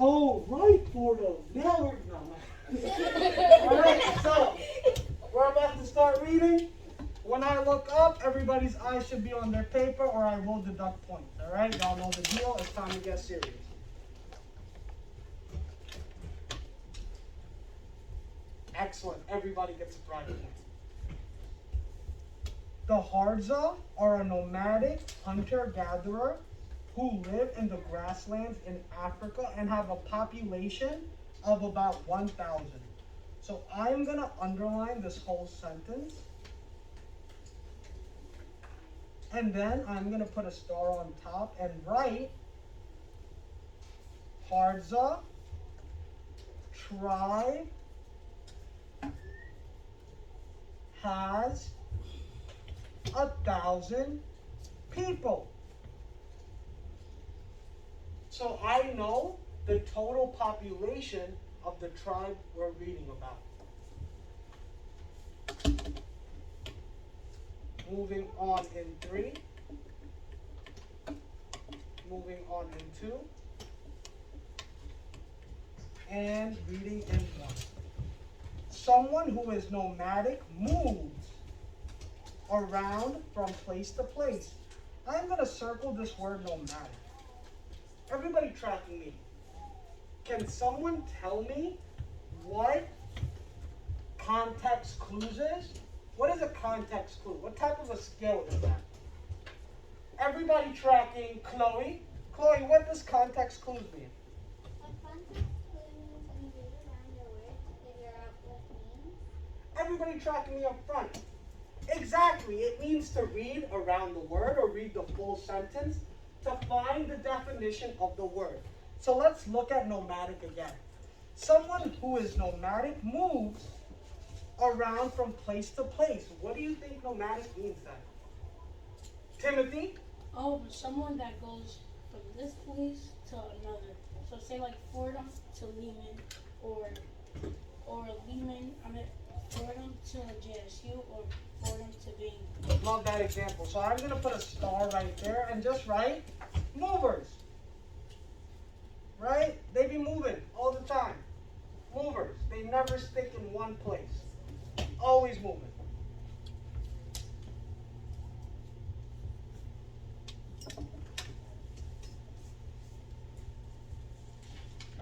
Oh, right, Porto. Now we're no. All right, so we're about to start reading. When I look up, everybody's eyes should be on their paper, or I will deduct points. All right, y'all know the deal. It's time to get serious. Excellent. Everybody gets a prize point. The Hadza are a nomadic hunter-gatherer who live in the grasslands in Africa and have a population of about 1,000. So I'm going to underline this whole sentence. And then I'm going to put a star on top and write Hadza tribe has 1,000 people. So I know the total population of the tribe we're reading about. Moving on in 3. Moving on in 2. And reading in 1. Someone who is nomadic moves around from place to place. I'm going to circle this word nomadic. Everybody tracking me. Can someone tell me what context clues is? What is a context clue? What type of a skill is that? Everybody tracking Chloe. Chloe, what does context clues mean? A context clue means when you read around the word to figure out what it means. Everybody tracking me up front. Exactly. It means to read around the word or read the full sentence to find the definition of the word. So let's look at nomadic again. Someone who is nomadic moves around from place to place. What do you think nomadic means then? Timothy? Oh, someone that goes from this place to another. So say like Fordham to Lehman, or Lehman. Fordham to JSU, or Fordham to Bing. Love that example. So I'm going to put a star right there and just write movers. Right? They be moving all the time. Movers. They never stick in one place. Always moving.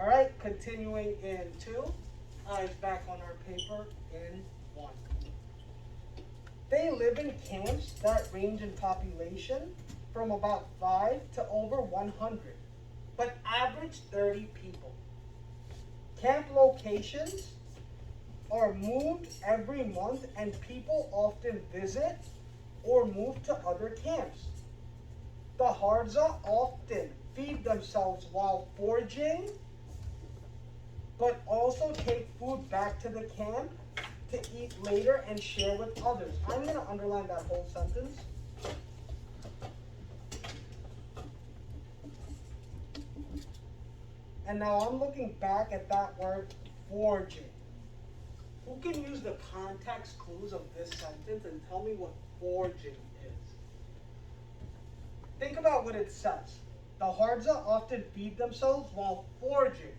All right, continuing in 2. Eyes back on our paper in 1. They live in camps that range in population from about 5 to over 100, but average 30 people. Camp locations are moved every month, and people often visit or move to other camps. The Hadza often feed themselves while foraging, but also take food back to the camp to eat later and share with others. I'm going to underline that whole sentence. And now I'm looking back at that word foraging. Who can use the context clues of this sentence and tell me what foraging is? Think about what it says. The Hadza often feed themselves while foraging.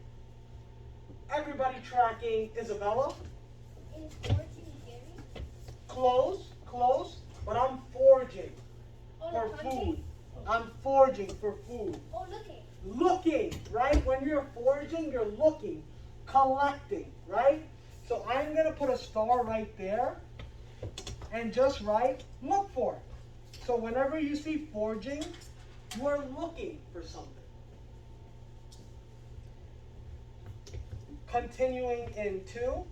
Everybody tracking Isabella? Is foraging dairy? Close, but I'm foraging Oh, for like food. hunting? I'm foraging for food. Oh, looking. Looking, right? When you're foraging, you're looking, collecting, right? So I'm going to put a star right there and just write look for. So whenever you see foraging, you are looking for something. Continuing in 2,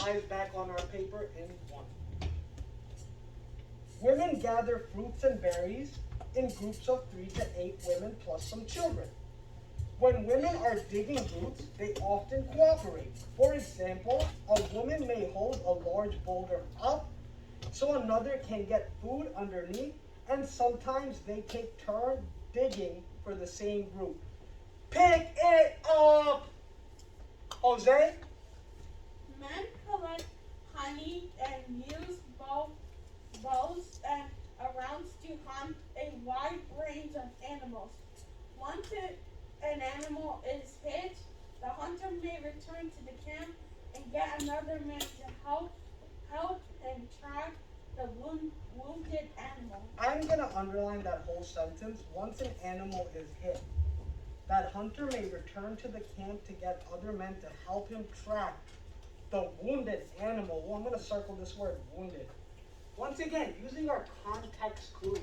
eyes back on our paper in 1. Women gather fruits and berries in groups of 3 to 8 women plus some children. When women are digging roots, they often cooperate. For example, a woman may hold a large boulder up so another can get food underneath, and sometimes they take turns digging for the same group. Pick it up! Jose? Men collect honey and use bows and rounds to hunt a wide range of animals. Once an animal is hit, the hunter may return to the camp and get another man to help and track the wounded animal. I'm gonna underline that whole sentence. Once an animal is hit, that hunter may return to the camp to get other men to help him track the wounded animal. Well, I'm gonna circle this word, wounded. Once again, using our context clues.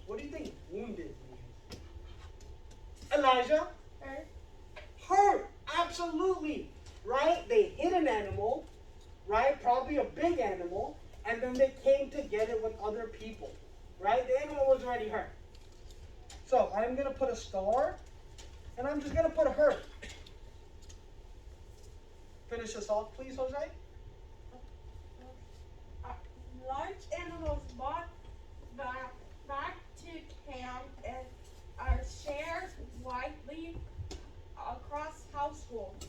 What do you think wounded means? Elijah? Hurt. Hurt, absolutely, right? They hit an animal, right? Probably a big animal, and then they came to get it with other people, right? The animal was already hurt. So I'm gonna put a star, and I'm just gonna put a hurt. Finish this off, please, Jose. Large animals brought back to camp and are shared widely across households.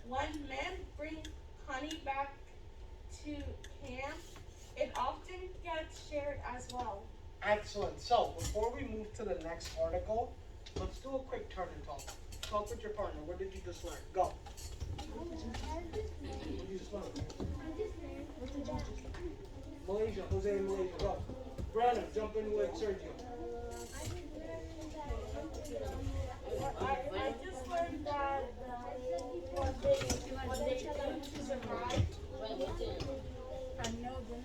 When men bring honey back to camp, it often gets shared as well. Excellent. So before we move to the next article, let's do a quick turn and talk. Talk with your partner. What did you just learn? Go. What did you just learn? Malaysia, Jose in Malaysia, go. Brandon, jump in with Sergio. I just learned that what they do to survive. I know, but no.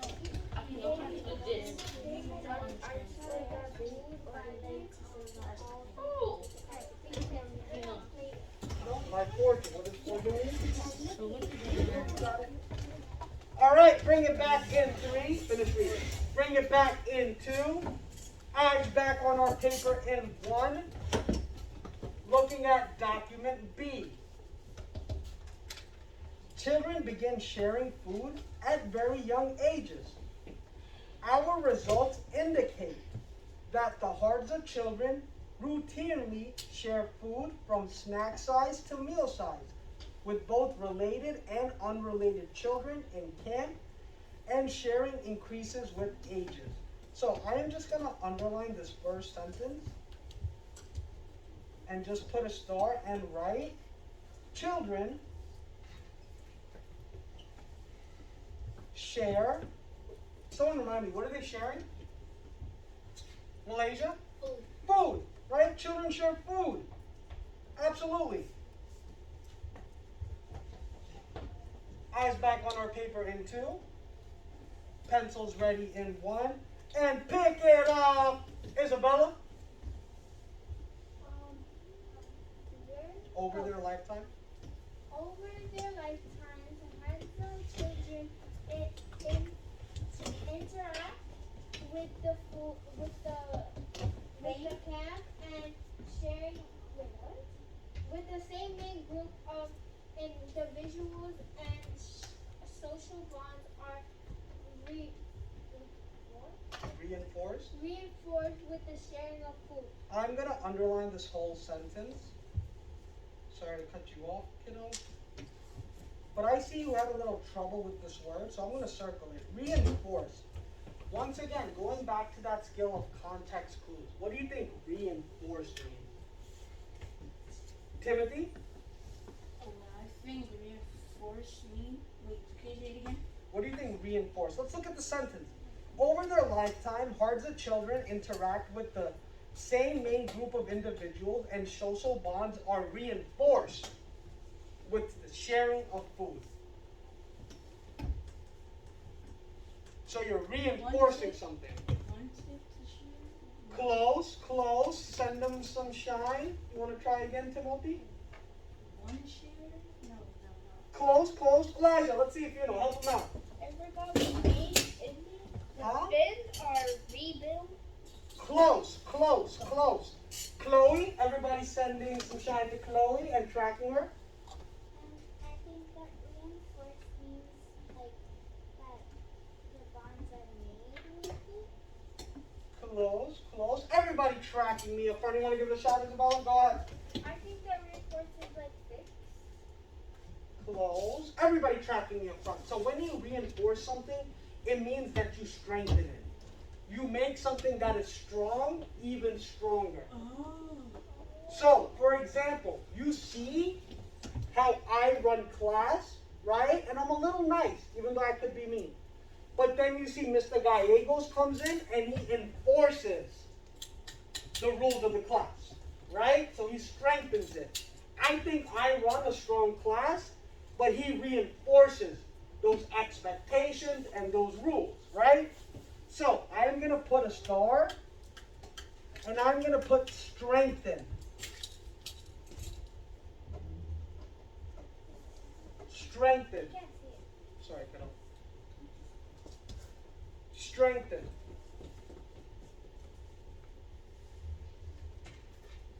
I just learned that they By fortune. What is fortune? Got it. All right, bring it back in 3. Finish reading. Bring it back in 2. Eyes back on our paper in 1. Looking at document B. Children begin sharing food at very young ages. Our results indicate that the Hadza children routinely share food from snack size to meal size with both related and unrelated children in camp, and sharing increases with ages. So I am just going to underline this first sentence and just put a star and write children share. Someone remind me, what are they sharing? Malaysia? Food. Food, right? Children share food. Absolutely. Eyes back on our paper in 2. Pencils ready in 1. And pick it up. Isabella? Over their lifetime? Over their lifetimes, Hadza children interact with the food, with the camp, and sharing with the same main group of individuals, and social bonds are reinforced with the sharing of food. I'm going to underline this whole sentence. Sorry to cut you off, kiddo. But I see you had a little trouble with this word, so I'm going to circle it. Reinforce. Once again, going back to that skill of context clues. What do you think reinforce means? Timothy? I think reinforce me. Wait, can you say it again? What do you think reinforce? Let's look at the sentence. Over their lifetime, Hadza children interact with the same main group of individuals, and social bonds are reinforced with the sharing of food. So you're reinforcing something. One tip to share. Close, close. Send them some shine. You want to try again, Timothy? One share? No. Close, close. Elijah, let's see if you know. Help him out. Everybody made in Huh? defend or rebuild. Close, close, close. Chloe, everybody sending some shine to Chloe and tracking her. I think that reinforce means like that the bonds are made with it. Close, close. Everybody tracking me up front. You want to give it a shot, Isabella? Go ahead. I think that reinforce is like fixed. Close. Everybody tracking me up front. So when you reinforce something, it means that you strengthen it. You make something that is strong even stronger. Oh. So, for example, you see how I run class, right? And I'm a little nice, even though I could be mean. But then you see Mr. Gallegos comes in and he enforces the rules of the class, right? So he strengthens it. I think I run a strong class, but he reinforces those expectations and those rules, right? So I'm going to put a star, and I'm going to put strengthen. Strengthen. I can't see it. Sorry, kiddo. Strengthen.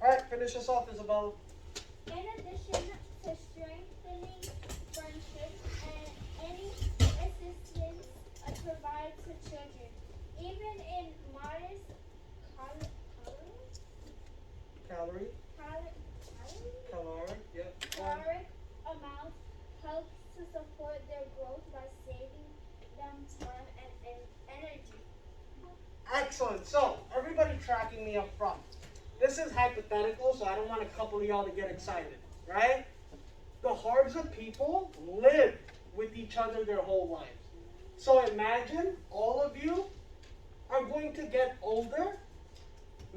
All right, finish us off, Isabella. In addition to strengthening friendships and any assistance provided to children, even in modest Calorie. Caloric. Yep. caloric amounts helps to support their growth by saving them time and energy. Excellent. So everybody tracking me up front. This is hypothetical, so I don't want a couple of y'all to get excited, right? The Hadza people live with each other their whole lives. So imagine all of you are going to get older,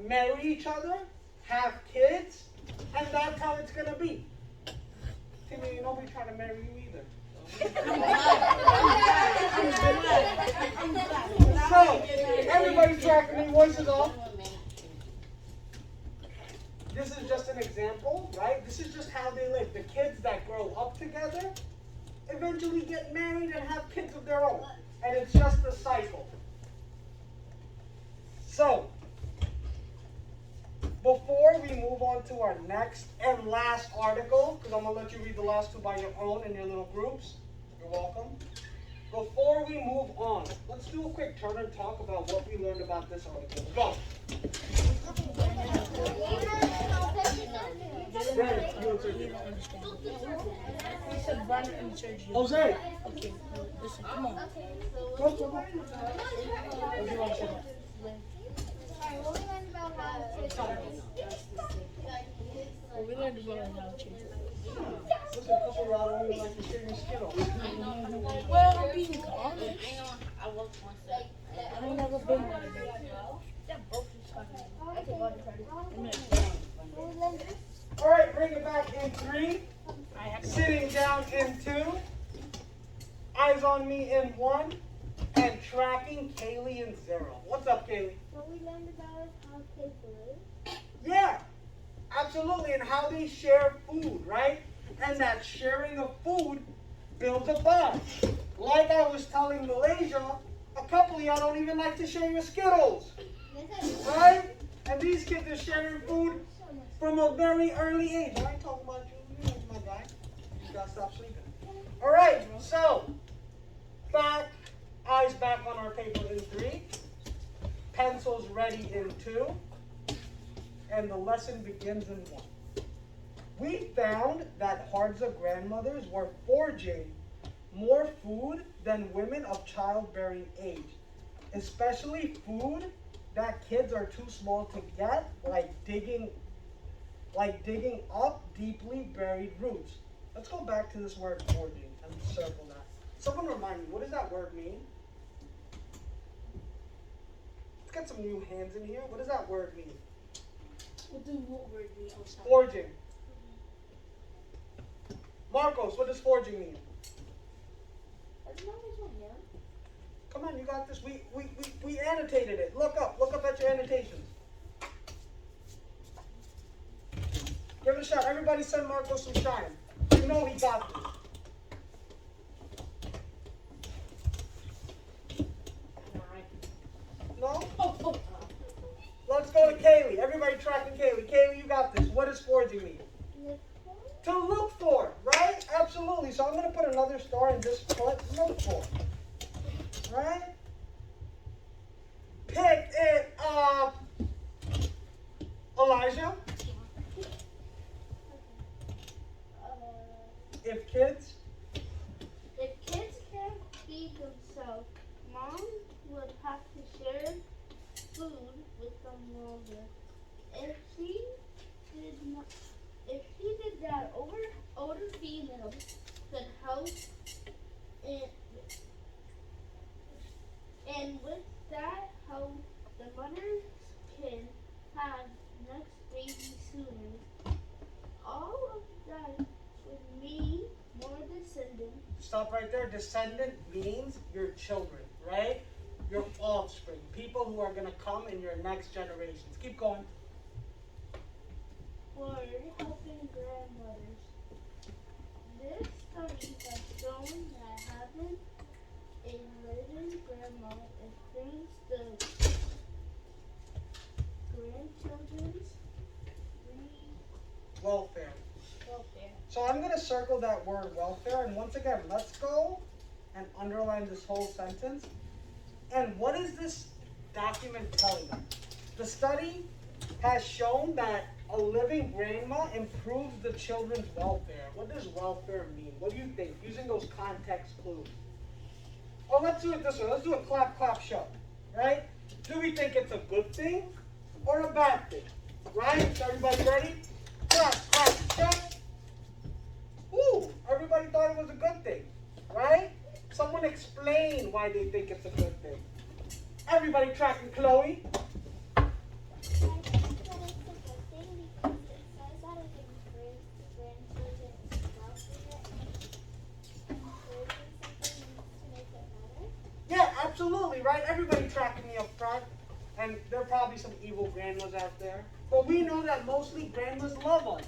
marry each other, have kids, and that's how it's going to be. Timmy, nobody's trying to marry you either. So, everybody's tracking me, voices off. This is just an example, right? This is just how they live. The kids that grow up together eventually get married and have kids of their own. And it's just a cycle. So, before we move on to our next and last article, because I'm going to let you read the last two by your own in your little groups. You're welcome. Before we move on, let's do a quick turn and talk about what we learned about this article. Go. Jose. Okay, listen, come on. Go. Alright, what we learned about how Well, we learned about how to change it. Listen, a couple of y'all don't even like to share your Skittles. Well, I'm being honest. I've never been one of them. That broke his All right, bring it back in 3. Sitting down in 2. Eyes on me in 1. And tracking Kaylee in 0. What's up, Kaylee? What we learned about is how kids live. Yeah, absolutely. And how they share food, right? And that sharing of food builds a bond. Like I was telling Malaysia, a couple of y'all don't even like to share your Skittles, right? And these kids are sharing food from a very early age. I ain't talking about you. You my guy. You gotta stop sleeping. All right, so eyes back on our paper in 3. Pencils ready in 2. And the lesson begins in 1. We found that Hadza grandmothers were foraging more food than women of childbearing age, especially food that kids are too small to get, like digging up deeply buried roots. Let's go back to this word foraging and circle that. Someone remind me, what does that word mean? Let's get some new hands in here. What does that word mean? What do what word mean? I'm sorry. Foraging. Marcos, what does foraging mean? Come on, you got this. We annotated it. Look up at your annotations. Give it a shot. Everybody send Marcos some shine. You know he got this. No? Let's go to Kaylee. Everybody tracking Kaylee. Kaylee, you got this. What does foraging mean? To look for, right? Absolutely. So I'm going to put another star and just put look for. Right? Pick it up. Elijah? If kids? If kids can't feed themselves, mom would have to share food with them older. If she did that, older females could help, and with that help, the mothers can have next baby sooner. All of that would mean more descendants. Stop right there. Descendant means your children, right? Your offspring, people who are going to come in your next generations. Keep going. For helping grandmothers. This study has shown that having a living grandma improves the grandchildren's Welfare. welfare. So I'm going to circle that word welfare. And once again, let's go and underline this whole sentence. And what is this document telling us? The study has shown that a living grandma improves the children's welfare. What does welfare mean? What do you think? Using those context clues. Well, let's do it this way. Let's do a clap, clap show. Right? Do we think it's a good thing or a bad thing? Right? Is everybody ready? Clap, clap, show. Ooh, everybody thought it was a good thing. Right? Someone explain why they think it's a good thing. Everybody tracking Chloe. I think that it's a good thing because it says that it improves the grandchildren's welfare and encourages something to make it better. Yeah, absolutely, right? Everybody tracking me up front. And there are probably some evil grandmas out there. But we know that mostly grandmas love us.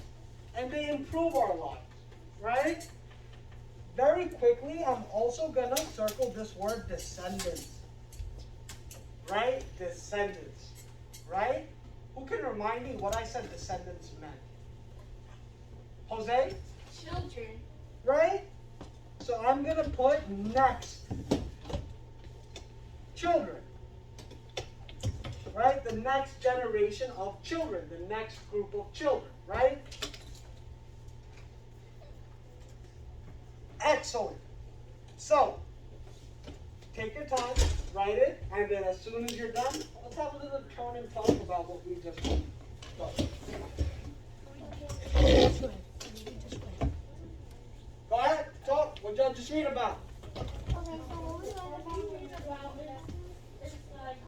And they improve our lives, right? Very quickly, I'm also going to circle this word descendants. Right? Descendants. Right? Who can remind me what I said descendants meant? Jose? Children. Right? So I'm going to put next. Children. Right? The next generation of children. The next group of children. Right? Excellent. So, take your time, write it, and then as soon as you're done, let's have a little turn and talk about what we just did. Go ahead, talk. What y'all just read about?